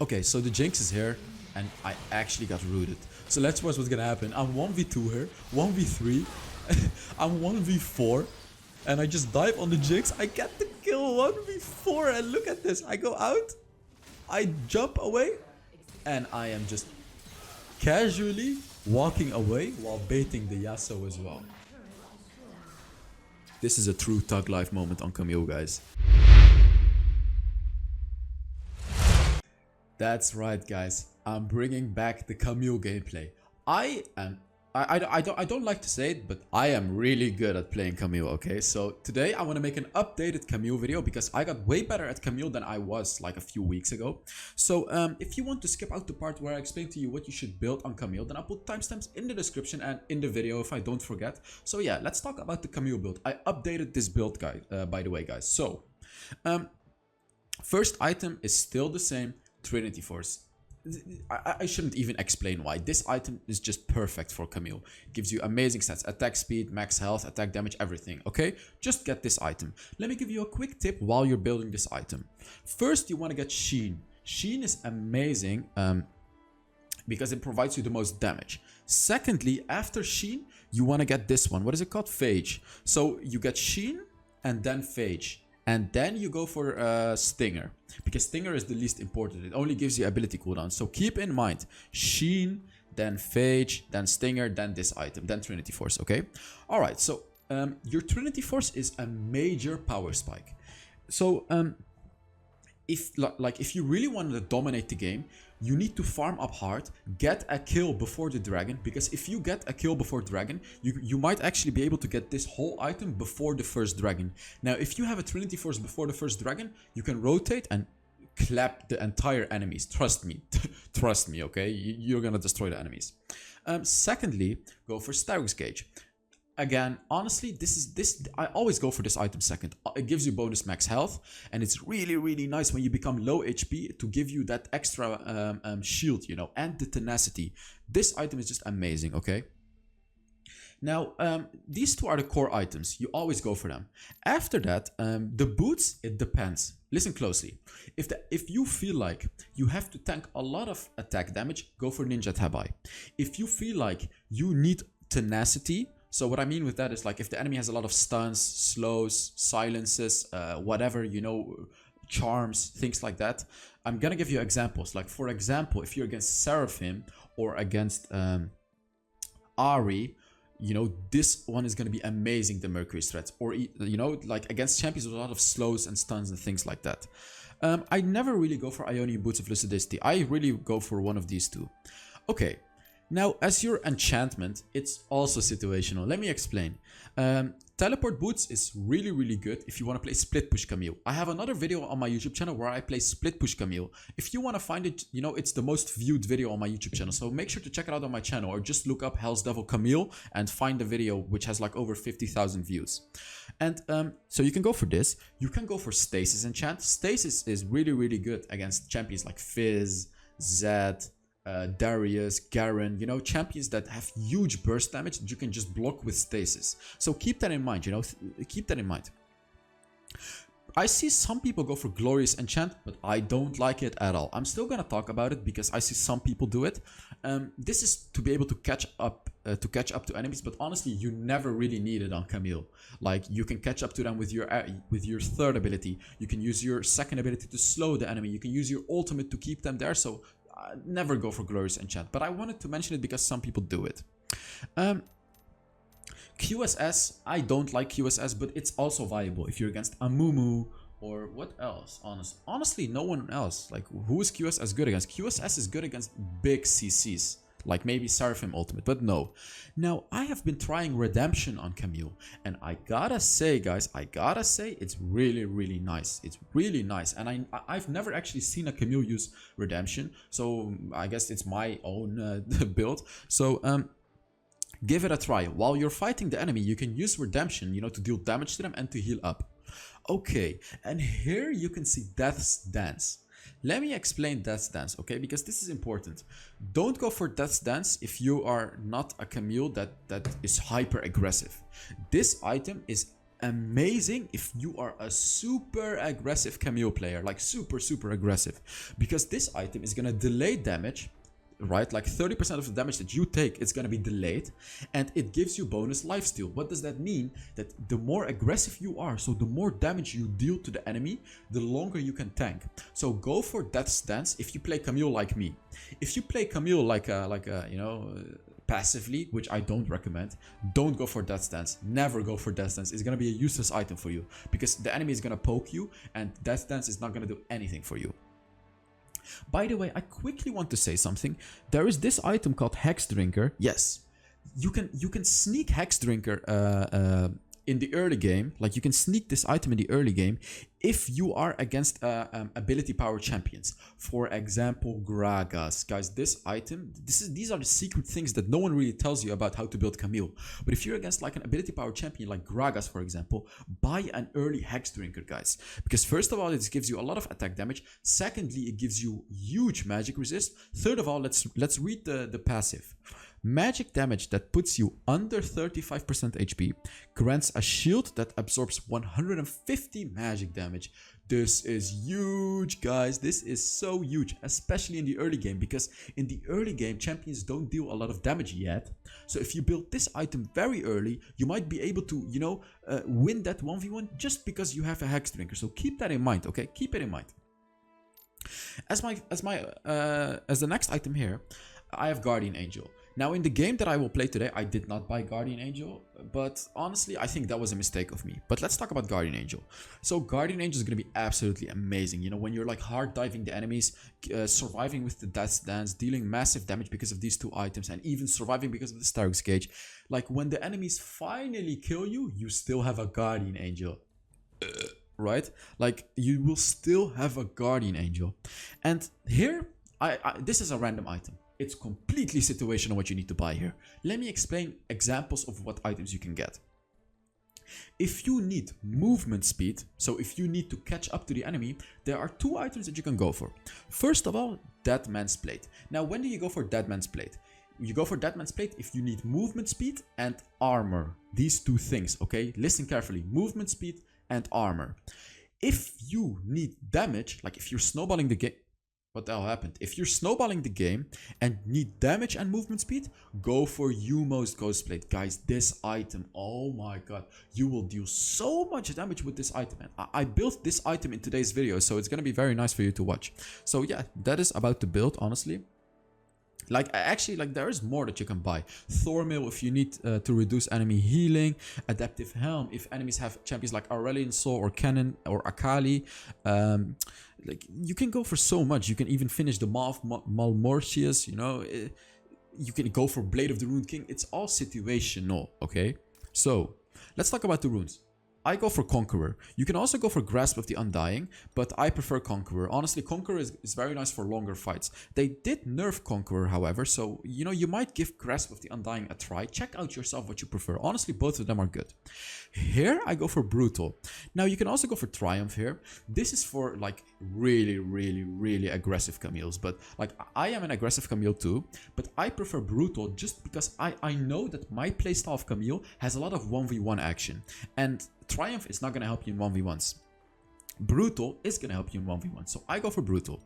Okay, so the Jinx is here, and I actually got rooted. So let's watch what's gonna happen. I'm 1v2 here, 1v3, I'm 1v4, and I just dive on the Jinx. I get the kill 1v4, and look at this. I go out, I jump away, and I am just casually walking away while baiting the Yasuo as well. This is a true Thug Life moment on Camille, guys. That's right, guys. I'm bringing back the Camille gameplay. I don't like to say it, but I am really good at playing Camille, okay? So today I want to make an updated Camille video because I got way better at Camille than I was like a few weeks ago. So if you want to skip out the part where I explain to you what you should build on Camille, then I'll put timestamps in the description and in the video if I don't forget. So yeah, let's talk about the Camille build. I updated this build, guys, by the way, guys. So first item is still the same. Trinity Force. I shouldn't even explain why. This item is just perfect for Camille. It gives you amazing stats, attack speed, max health, attack damage, everything, okay? Just get this item. Let me give you a quick tip while you're building this item. First, you want to get Sheen. Sheen is amazing because it provides you the most damage. Secondly, after Sheen, you want to get this one. What is it called? Phage. So you get Sheen and then Phage. And then you go for Stinger, because Stinger is the least important. It only gives you ability cooldown. So keep in mind, Sheen, then Phage, then Stinger, then this item, then Trinity Force, okay? Alright, so your Trinity Force is a major power spike. So if you really wanted to dominate the game, you need to farm up hard, get a kill before the dragon, because if you get a kill before dragon, you might actually be able to get this whole item before the first dragon. Now, if you have a Trinity Force before the first dragon, you can rotate and clap the entire enemies. Trust me. Trust me, okay? You're gonna destroy the enemies. Secondly, go for Stark's Gauge. Again, honestly, I always go for this item second. It gives you bonus max health, and it's really nice when you become low HP to give you that extra shield, you know, and the tenacity. This item is just amazing, okay? Now, these two are the core items. You always go for them. After that, the boots, it depends. Listen closely. If you feel like you have to tank a lot of attack damage, go for Ninja Tabai. If you feel like you need tenacity, so what I mean with that is like if the enemy has a lot of stuns, slows, silences, whatever, you know, charms, things like that. I'm gonna give you examples. Like for example, if you're against Seraphim or against Ahri, you know, this one is gonna be amazing, the Mercury threat. Or, you know, like against champions with a lot of slows and stuns and things like that. I never really go for Ionian Boots of Lucidity. I really go for one of these two. Okay. Now, as your enchantment, it's also situational. Let me explain. Teleport Boots is really good if you want to play Split Push Camille. I have another video on my YouTube channel where I play Split Push Camille. If you want to find it, you know, it's the most viewed video on my YouTube channel. So make sure to check it out on my channel, or just look up HellsDevil Camille and find the video, which has like over 50,000 views. And so you can go for this. You can go for Stasis Enchant. Stasis is really good against champions like Fizz, Zed, Darius, Garen, you know, champions that have huge burst damage that you can just block with stasis. So keep that in mind, you know, keep that in mind. I see some people go for Glorious Enchant, but I don't like it at all. I'm still gonna talk about it because I see some people do it. This is to be able to catch up to enemies, but honestly, you never really need it on Camille. Like, you can catch up to them with your third ability. You can use your second ability to slow the enemy. You can use your ultimate to keep them there. So never go for Glorious Enchant, but I wanted to mention it because some people do it. QSS, I don't like QSS, but it's also viable if you're against Amumu or what else. Honestly, no one else. Like, who is QSS good against? QSS is good against big CCs, like maybe Seraphim Ultimate, but no. Now, I have been trying Redemption on Camille, and I gotta say, guys, it's really nice. It's really nice, and I've never actually seen a Camille use Redemption, so I guess it's my own build. So give it a try. While you're fighting the enemy, you can use Redemption, you know, to deal damage to them and to heal up. Okay, and here you can see Death's Dance. Let me explain Death's Dance, okay? Because this is important. Don't go for Death's Dance if you are not a Camille that is hyper aggressive. This item is amazing if you are a super aggressive Camille player, like super aggressive, because this item is gonna delay damage, right? Like 30% of the damage that you take is gonna be delayed, and it gives you bonus lifesteal. What does that mean? That the more aggressive you are, so the more damage you deal to the enemy, the longer you can tank. So go for Death Stance if you play Camille like me. If you play Camille like a you know, passively, which I don't recommend, don't go for Death Stance. Never go for Death Stance. It's gonna be a useless item for you because the enemy is gonna poke you, and Death Stance is not gonna do anything for you. By the way, I quickly want to say something. There is this item called Hex Drinker. Yes, you can sneak Hex Drinker in the early game. Like, you can sneak this item in the early game if you are against ability power champions. For example, Gragas. Guys, this item, these are the secret things that no one really tells you about how to build Camille. But if you're against like an ability power champion like Gragas, for example, buy an early Hex Drinker, guys. Because first of all, it gives you a lot of attack damage. Secondly, it gives you huge magic resist. Third of all, let's read the passive. Magic damage that puts you under 35% HP grants a shield that absorbs 150 magic damage. This is huge, guys. This is so huge, especially in the early game, because in the early game, champions don't deal a lot of damage yet. So if you build this item very early, you might be able to, you know, win that 1v1 just because you have a Hex Drinker. So keep that in mind, okay? Keep it in mind. As the next item here, I have Guardian Angel. Now, in the game that I will play today, I did not buy Guardian Angel, but honestly, I think that was a mistake of me. But let's talk about Guardian Angel. So Guardian Angel is going to be absolutely amazing. You know, when you're like hard diving the enemies, surviving with the Death Dance, dealing massive damage because of these two items, and even surviving because of the Starix Gauge. Like, when the enemies finally kill you, you still have a Guardian Angel. Right? Like, you will still have a Guardian Angel. And here, this is a random item. It's completely situational what you need to buy here. Let me explain examples of what items you can get. If you need movement speed, so if you need to catch up to the enemy, there are two items that you can go for. First of all, Dead Man's Plate. Now, when do you go for Dead Man's Plate? You go for Dead Man's Plate if you need movement speed and armor. These two things, okay? Listen carefully. Movement speed and armor. If you need damage, like if you're snowballing the game, what the hell happened? If you're snowballing the game and need damage and movement speed, go for Yumo's Ghost Plate. Guys, this item, oh my god, you will deal so much damage with this item. And I built this item in today's video, so it's gonna be very nice for you to watch. So yeah, that is about the build, honestly. Like, actually, like, there is more that you can buy. Thormill if you need to reduce enemy healing. Adaptive Helm if enemies have champions like Aurelian Soul or Cannon or Akali. Like, you can go for so much. You can even finish the Maw of Malmortius, you know. You can go for Blade of the Rune King. It's all situational, okay? So, let's talk about the runes. I go for Conqueror. You can also go for Grasp of the Undying, but I prefer Conqueror. Honestly, Conqueror is very nice for longer fights. They did nerf Conqueror, however, so, you know, you might give Grasp of the Undying a try. Check out yourself what you prefer. Honestly, both of them are good. Here, I go for Brutal. Now, you can also go for Triumph here. This is for, like, really aggressive Camille's, but, like, I am an aggressive Camille too, but I prefer Brutal just because I know that my playstyle of Camille has a lot of 1v1 action, and Triumph is not going to help you in 1v1s. Brutal is going to help you in 1v1, so I go for Brutal.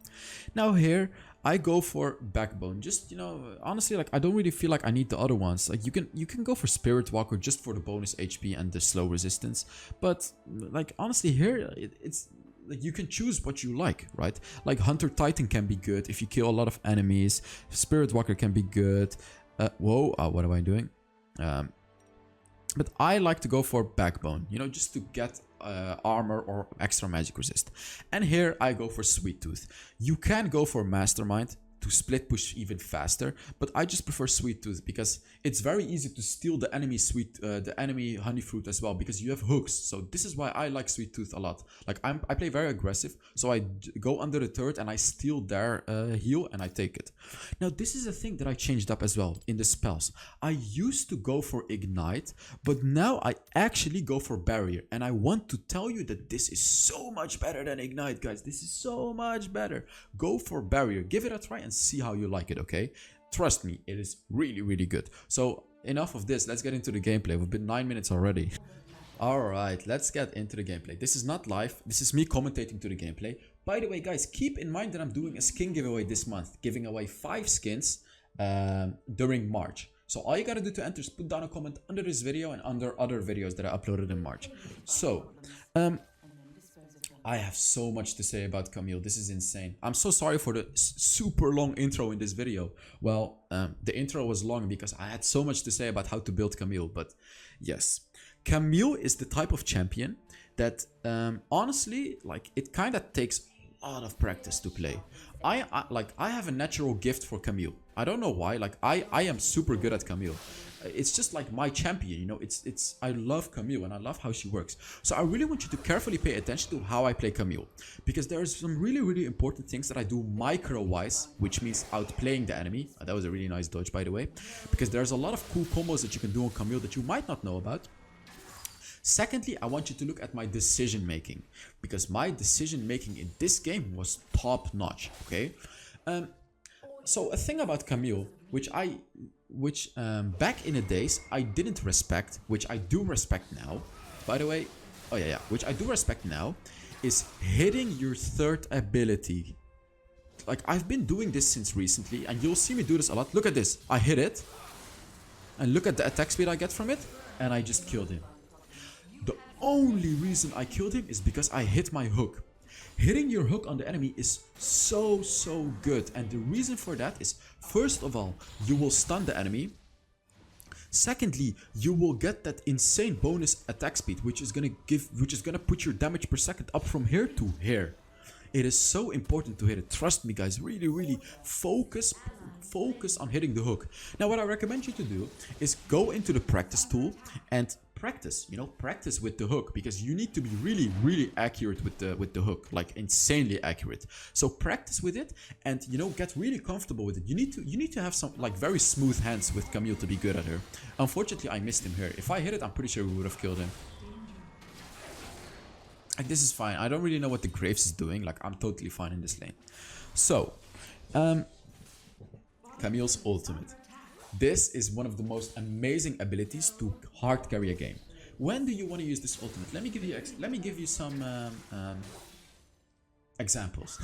Now here, I go for Backbone. Just, you know, honestly, like, I don't really feel like I need the other ones. Like, you can go for Spirit Walker just for the bonus HP and the slow resistance. But, like, honestly, here, it's like, you can choose what you like, right? Like, Hunter Titan can be good if you kill a lot of enemies. Spirit Walker can be good. What am I doing? But I like to go for Backbone, you know, just to get armor or extra magic resist. And here I go for Sweet Tooth. You can go for Mastermind to split push even faster, but I just prefer Sweet Tooth because it's very easy to steal the enemy honey fruit as well, because you have hooks. So this is why I like Sweet Tooth a lot. Like, I play very aggressive, so I go under the turret and I steal their heal and I take it. Now, this is a thing that I changed up as well in the spells. I used to go for Ignite, but now I actually go for Barrier, and I want to tell you that this is so much better than Ignite, guys. This is so much better. Go for Barrier, give it a try and see how you like it, okay? Trust me, it is really good. So enough of this, let's get into the gameplay. We've been 9 minutes already. Alright, let's get into the gameplay. This is not live, this is me commentating to the gameplay. By the way, guys, keep in mind that I'm doing a skin giveaway this month, giving away 5 skins during March. So all you gotta do to enter is put down a comment under this video and under other videos that I uploaded in March. So, I have so much to say about Camille. This is insane. I'm so sorry for the super long intro in this video. Well, the intro was long because I had so much to say about how to build Camille. But yes, Camille is the type of champion that honestly, like, it kind of takes a lot of practice to play. I have a natural gift for Camille. I don't know why. Like I am super good at Camille. It's just like my champion, you know. I love Camille and I love how she works. So I really want you to carefully pay attention to how I play Camille, because there's some really important things that I do micro-wise, which means outplaying the enemy. That was a really nice dodge, by the way, because there's a lot of cool combos that you can do on Camille that you might not know about. Secondly, I want you to look at my decision making, because my decision making in this game was top notch. Okay, so a thing about Camille, which back in the days I didn't respect, which I do respect now, by the way, which I do respect now, is hitting your third ability. Like, I've been doing this since recently, and you'll see me do this a lot. Look at this, I hit it, and look at the attack speed I get from it, and I just killed him. The only reason I killed him is because I hit my hook. Hitting your hook on the enemy is so good, and the reason for that is, first of all, you will stun the enemy. Secondly, you will get that insane bonus attack speed, which is gonna put your damage per second up from here to here. It is so important to hit it. Trust me, guys. Really focus on hitting the hook. Now, what I recommend you to do is go into the practice tool and practice. You know, practice with the hook, because you need to be really accurate with the hook, like insanely accurate. So practice with it, and you know, get really comfortable with it. You need to have some like very smooth hands with Camille to be good at her. Unfortunately, I missed him here. If I hit it, I'm pretty sure we would have killed him. Like, this is fine. I don't really know what the Graves is doing. Like, I'm totally fine in this lane. So, Camille's ultimate. This is one of the most amazing abilities to hard carry a game. When do you want to use this ultimate? Let me give you some examples.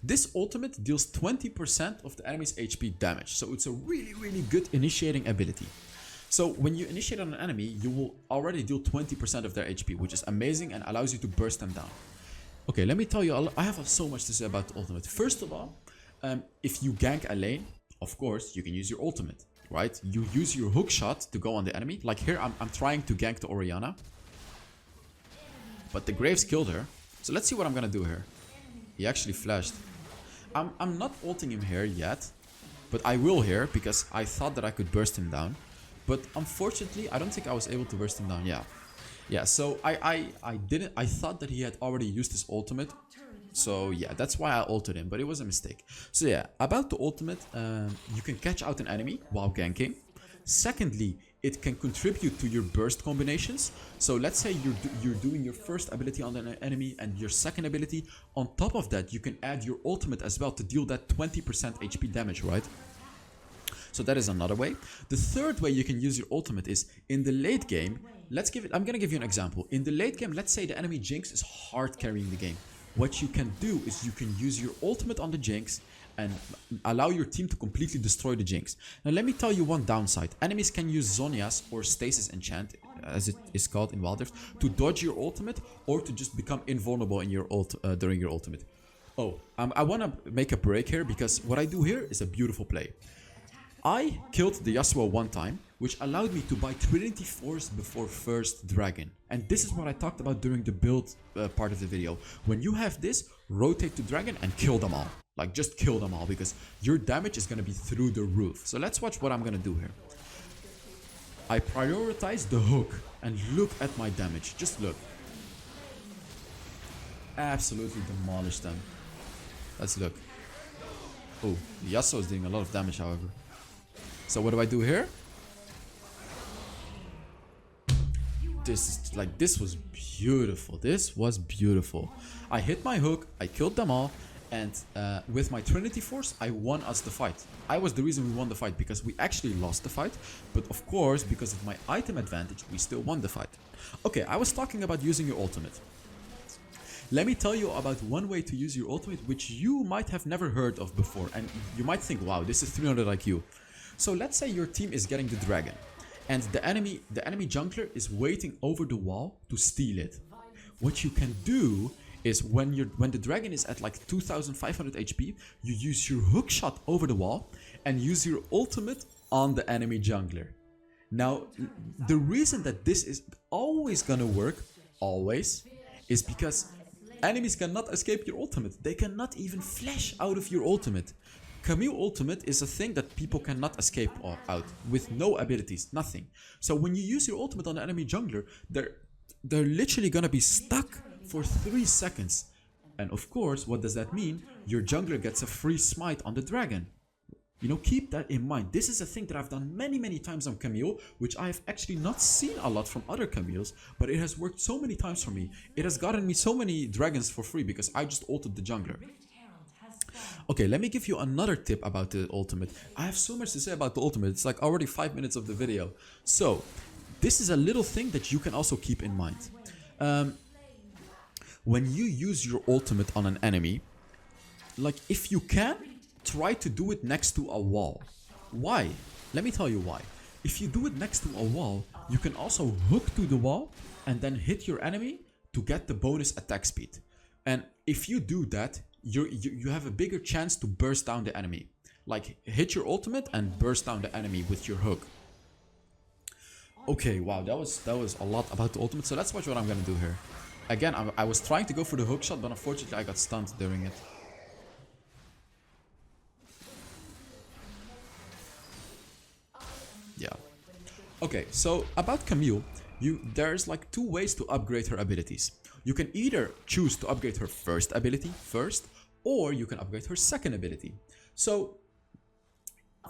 This ultimate deals 20% of the enemy's HP damage. So it's a really good initiating ability. So when you initiate on an enemy, you will already deal 20% of their HP, which is amazing and allows you to burst them down. Okay, let me tell you, I have so much to say about the ultimate. First of all, if you gank a lane, of course, you can use your ultimate, right? You use your hook shot to go on the enemy. Like here, I'm trying to gank the Orianna, but the Graves killed her. So let's see what I'm gonna do here. He actually flashed. I'm not ulting him here yet, but I will here, because I thought that I could burst him down. But unfortunately, I don't think I was able to burst him down. Yeah. So I thought that he had already used his ultimate. So yeah, that's why I ulted him, but it was a mistake. So yeah, about the ultimate, you can catch out an enemy while ganking. Secondly, it can contribute to your burst combinations. So let's say you're doing your first ability on an enemy and your second ability. On top of that, you can add your ultimate as well to deal that 20% HP damage, right? So that is another way. The third way you can use your ultimate is in the late game. I'm gonna give you an example. In the late game, let's say the enemy Jinx is hard carrying the game. What you can do is you can use your ultimate on the Jinx and allow your team to completely destroy the Jinx. Now let me tell you one downside. Enemies can use Zhonya's or Stasis Enchant, as it is called in Wild Rift, to dodge your ultimate or to just become invulnerable in your during your ultimate. Oh, I want to make a break here, because what I do here is a beautiful play. I killed the Yasuo one time, which allowed me to buy Trinity Force before first Dragon. And this is what I talked about during the build part of the video. When you have this, rotate to Dragon and kill them all. Like, just kill them all, because your damage is going to be through the roof. So let's watch what I'm going to do here. I prioritize the hook, and look at my damage. Just look. Absolutely demolish them. Let's look. Oh, Yasuo is doing a lot of damage, however. So what do I do here? This was beautiful. This was beautiful. I hit my hook, I killed them all, And with my Trinity Force, I won us the fight. I was the reason we won the fight because we actually lost the fight. But of course, because of my item advantage, we still won the fight. Okay, I was talking about using your ultimate. Let me tell you about one way to use your ultimate, which you might have never heard of before. And you might think, wow, this is 300 IQ. So let's say your team is getting the dragon. And the enemy jungler is waiting over the wall to steal it. What you can do is when the dragon is at like 2500 HP, you use your hook shot over the wall and use your ultimate on the enemy jungler. Now, the reason that this is always gonna work, always, is because enemies cannot escape your ultimate. They cannot even flash out of your ultimate. Camille ultimate is a thing that people cannot escape out with no abilities, nothing. So when you use your ultimate on the enemy jungler, they're literally gonna be stuck for 3 seconds. And of course, what does that mean? Your jungler gets a free smite on the dragon. You know, keep that in mind. This is a thing that I've done many times on Camille, which I have actually not seen a lot from other Camilles, but it has worked so many times for me. It has gotten me so many dragons for free because I just ulted the jungler. Okay, let me give you another tip about the ultimate. I have so much to say about the ultimate. It's like already 5 minutes of the video. So, this is a little thing that you can also keep in mind. When you use your ultimate on an enemy, like if you can, try to do it next to a wall. Why? Let me tell you why. If you do it next to a wall, you can also hook to the wall and then hit your enemy to get the bonus attack speed. And if you do that, you have a bigger chance to burst down the enemy. Like hit your ultimate and burst down the enemy with your hook. Okay, wow, that was a lot about the ultimate. So let's watch what I'm gonna do here. Again, I was trying to go for the hook shot, but unfortunately I got stunned during it. Yeah. Okay, so about Camille, there's like 2 ways to upgrade her abilities. You can either choose to upgrade her first ability first, or you can upgrade her second ability. So,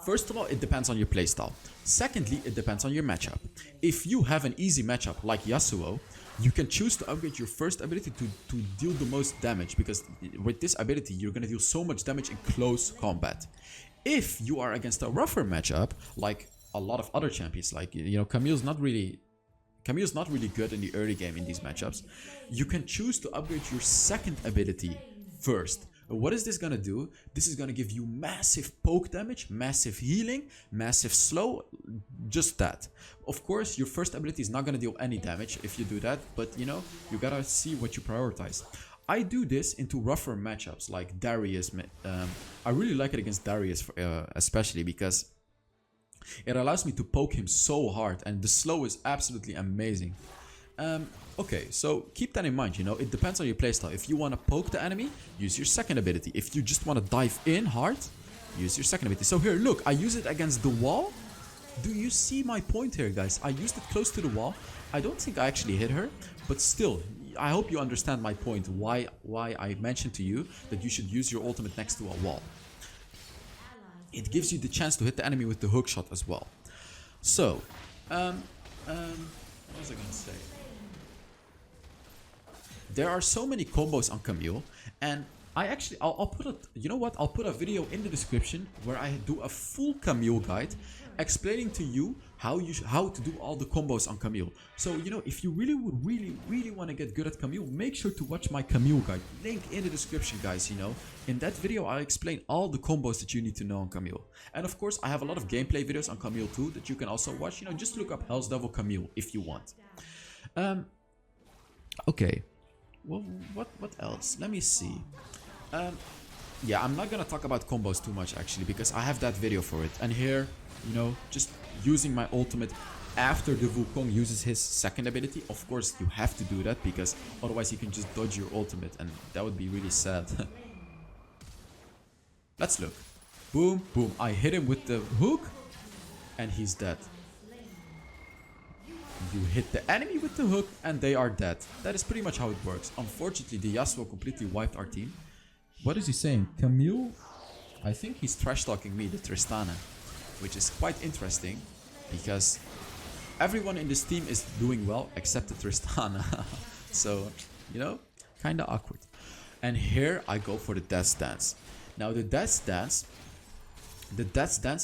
first of all, it depends on your playstyle. Secondly, it depends on your matchup. If you have an easy matchup like Yasuo, you can choose to upgrade your first ability to deal the most damage, because with this ability, you're gonna deal so much damage in close combat. If you are against a rougher matchup, like a lot of other champions, like, you know, Camille's not really good in the early game in these matchups, you can choose to upgrade your second ability first. What is this gonna do? This is gonna give you massive poke damage, massive healing, massive slow, just that. Of course, your first ability is not gonna deal any damage if you do that, but you know, you gotta see what you prioritize. I do this into rougher matchups like Darius. I really like it against Darius, especially because it allows me to poke him so hard, and the slow is absolutely amazing. Okay, so keep that in mind, you know, it depends on your playstyle. If you want to poke the enemy, use your second ability. If you just want to dive in hard, use your second ability. So here, look, I use it against the wall. Do you see my point here, guys? I used it close to the wall. I don't think I actually hit her, but still, I hope you understand my point, why I mentioned to you that you should use your ultimate next to a wall. It gives you the chance to hit the enemy with the hook shot as well. So, what was I gonna say? There are so many combos on Camille, and I'll put a, you know what? I'll put a video in the description where I do a full Camille guide explaining to you how to do all the combos on Camille. So, you know, if you really want to get good at Camille, make sure to watch my Camille guide. Link in the description, guys, you know. In that video, I explain all the combos that you need to know on Camille. And of course, I have a lot of gameplay videos on Camille too that you can also watch. You know, just look up HellsDevil Camille if you want. Okay. Well, what else? Let me see. Yeah, I'm not gonna talk about combos too much actually, because I have that video for it. And here, you know, just using my ultimate after the Wukong uses his second ability. Of course, you have to do that because otherwise you can just dodge your ultimate, and that would be really sad. Let's look. Boom, boom. I hit him with the hook, and he's dead. You hit the enemy with the hook and they are dead. That is pretty much how it works. Unfortunately, the Yasuo completely wiped our team. What is he saying? Camille? I think he's trash talking me, the Tristana. Which is quite interesting because everyone in this team is doing well except the Tristana. So, you know, kinda awkward. And here I go for the Death Dance. Now the Death Dance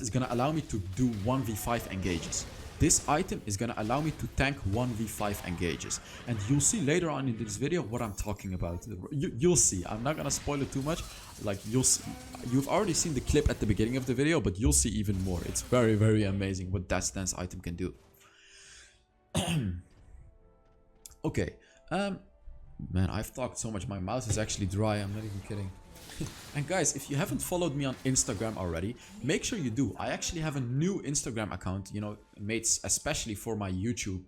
is gonna allow me to do 1v5 engages. This item is gonna allow me to tank 1v5 engages. And you'll see later on in this video what I'm talking about. You'll see. I'm not gonna spoil it too much. Like, you'll see. You've already seen the clip at the beginning of the video, but you'll see even more. It's very, very amazing what Death Dance item can do. Okay. Man, I've talked so much. My mouth is actually dry. I'm not even kidding. And guys, if you haven't followed me on Instagram already, make sure you do. I actually have a new Instagram account, you know, made especially for my YouTube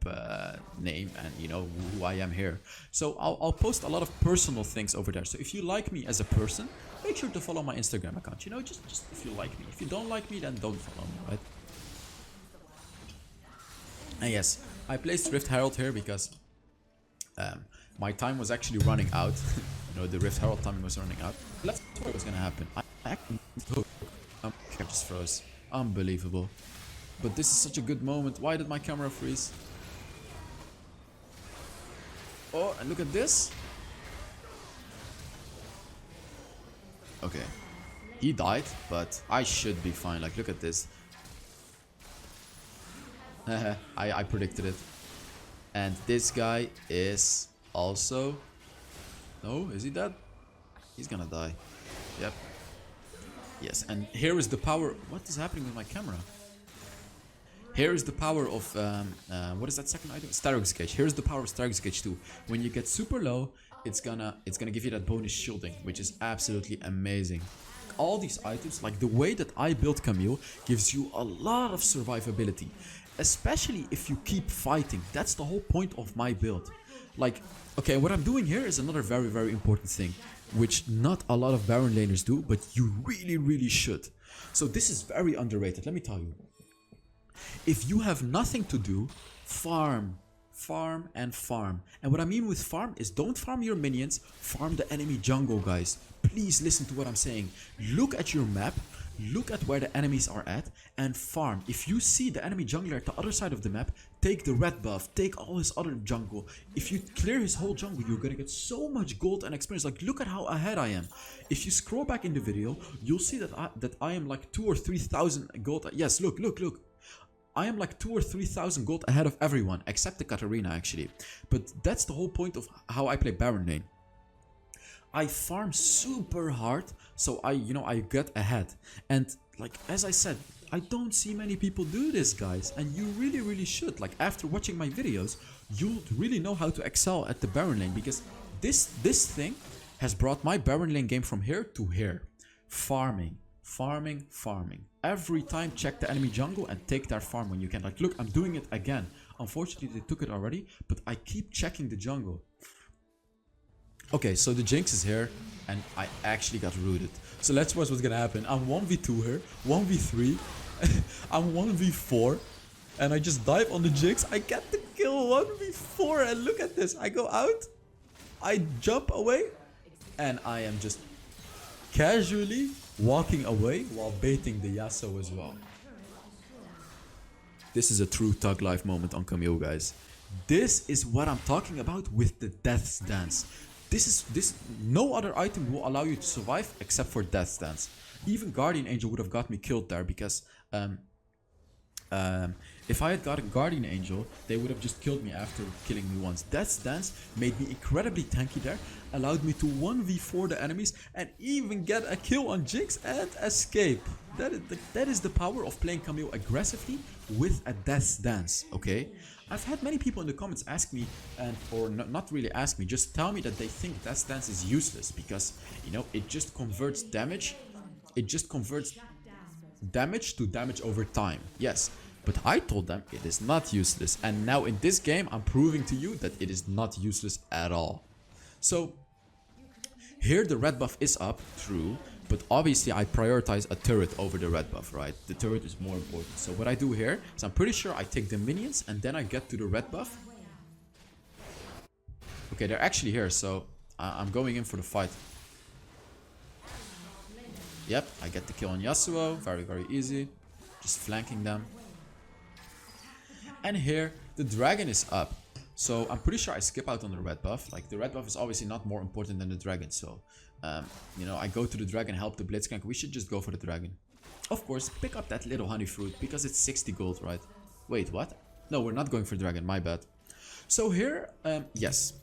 name and, you know, who I am here. So I'll post a lot of personal things over there. So if you like me as a person, make sure to follow my Instagram account. You know, just if you like me. If you don't like me, then don't follow me, right? And yes, I placed Rift Herald here because my time was actually running out. You know, the Rift Herald time was running out. Let's see what was gonna happen. I actually just froze. Unbelievable. But this is such a good moment. Why did my camera freeze? Oh, and look at this. Okay. He died, but I should be fine. Like, look at this. I predicted it. And this guy is also... No, is he dead? He's gonna die. Yep. Yes, and here is the power... What is happening with my camera? Here is the power of... what is that second item? Starrock's Gauge. Here's the power of Starrock's Gauge too. When you get super low, it's gonna give you that bonus shielding, which is absolutely amazing. All these items, like the way that I built Camille, gives you a lot of survivability. Especially if you keep fighting. That's the whole point of my build. Like, okay, what I'm doing here is another very, very important thing, which not a lot of Baron laners do, but you really, really should. So this is very underrated, let me tell you. If you have nothing to do, farm, farm, and farm. And what I mean with farm is don't farm your minions, farm the enemy jungle, guys. Please listen to what I'm saying. Look at your map. Look at where the enemies are at and farm. If you see the enemy jungler at the other side of the map, take the red buff, take all his other jungle. If you clear his whole jungle, you're gonna get so much gold and experience. Like, look at how ahead I am. If you scroll back in the video, you'll see that I am like 2,000 or 3,000 gold. Yes, look. I am like 2,000 or 3,000 gold ahead of everyone, except the Katarina actually. But that's the whole point of how I play Baron lane. I farm super hard, so I get ahead. And like, as I said, I don't see many people do this, guys. And you really, really should. Like, after watching my videos, you'll really know how to excel at the Baron lane. Because this thing has brought my Baron lane game from here to here. Farming. Every time check the enemy jungle and take their farm when you can. Like, look, I'm doing it again. Unfortunately, they took it already, but I keep checking the jungle. Okay, so the Jinx is here, and I actually got rooted. So let's watch what's gonna happen. I'm 1v2 here, 1v3, I'm 1v4, and I just dive on the Jinx. I get the kill 1v4, and look at this. I go out, I jump away, and I am just casually walking away while baiting the Yasuo as well. This is a true Thug Life moment on Camille, guys. This is what I'm talking about with the Death's Dance. No other item will allow you to survive except for Death's Dance. Even Guardian Angel would have got me killed there because if I had gotten Guardian Angel, they would have just killed me after killing me once. Death's Dance made me incredibly tanky there, allowed me to 1v4 the enemies and even get a kill on Jinx and escape. That is the power of playing Camille aggressively with a Death's Dance, okay? I've had many people in the comments ask me, or not really ask me, just tell me that they think Death's Dance is useless because, you know, it just converts damage. It just converts damage to damage over time. Yes, but I told them it is not useless. And now in this game, I'm proving to you that it is not useless at all. So here the red buff is up, true. But obviously I prioritize a turret over the red buff, right? The turret is more important. So what I do here is I'm pretty sure I take the minions and then I get to the red buff. Okay, they're actually here, so I'm going in for the fight. Yep, I get the kill on Yasuo. Very, very easy. Just flanking them. And here, the dragon is up. So I'm pretty sure I skip out on the red buff. Like the red buff is obviously not more important than the dragon. So, you know, I go to the dragon, help the Blitzcrank. We should just go for the dragon. Of course, pick up that little honey fruit because it's 60 gold, right? Wait, what? No, we're not going for dragon, my bad. So here, yes.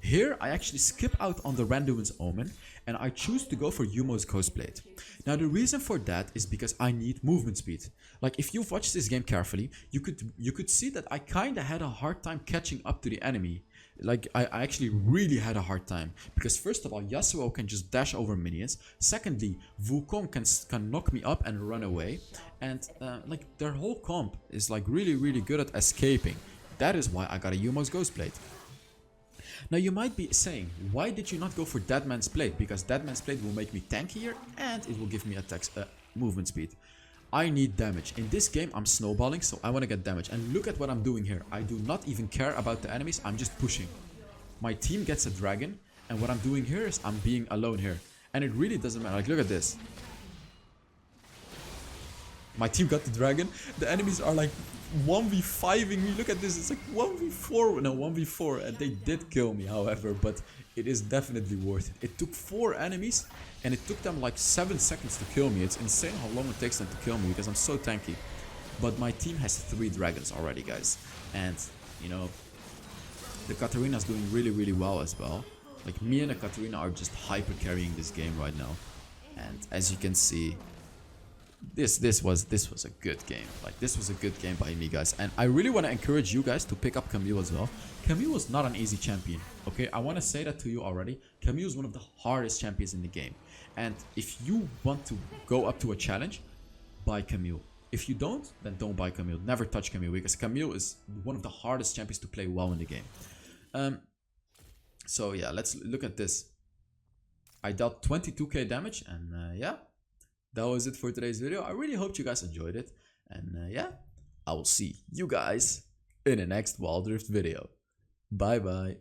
Here, I actually skip out on the Randuin's Omen and I choose to go for Yumo's Ghostblade. Now, the reason for that is because I need movement speed. Like, if you've watched this game carefully, you could see that I kind of had a hard time catching up to the enemy. Like, I actually really had a hard time. Because first of all, Yasuo can just dash over minions. Secondly, Wukong can knock me up and run away. And, like, their whole comp is, like, really good at escaping. That is why I got a Yumo's Ghostblade. Now you might be saying, why did you not go for Deadman's Blade? Because Deadman's Blade will make me tankier and it will give me attack movement speed. I need damage. In this game I'm snowballing, so I want to get damage. And look at what I'm doing here. I do not even care about the enemies, I'm just pushing. My team gets a dragon and what I'm doing here is I'm being alone here. And it really doesn't matter. Like, look at this. My team got the dragon. The enemies are like 1v5ing me. Look at this. It's like 1v4. No, 1v4. And they did kill me, however. But it is definitely worth it. It took 4 enemies. And it took them like 7 seconds to kill me. It's insane how long it takes them to kill me. Because I'm so tanky. But my team has 3 dragons already, guys. And, you know, the Katarina's doing really well as well. Like, me and the Katarina are just hyper carrying this game right now. And as you can see, this was a good game. Like, this was a good game by me, guys. And I really want to encourage you guys to pick up Camille as well. Camille is not an easy champion, okay? I want to say that to you already. Camille is one of the hardest champions in the game. And if you want to go up to a challenge, buy Camille. If you don't, then don't buy Camille. Never touch Camille, because Camille is one of the hardest champions to play well in the game. So yeah, let's look at this. I dealt 22k damage, and yeah, that was it for today's video. I really hope you guys enjoyed it, and yeah, I will see you guys in the next Wild Rift video. Bye bye.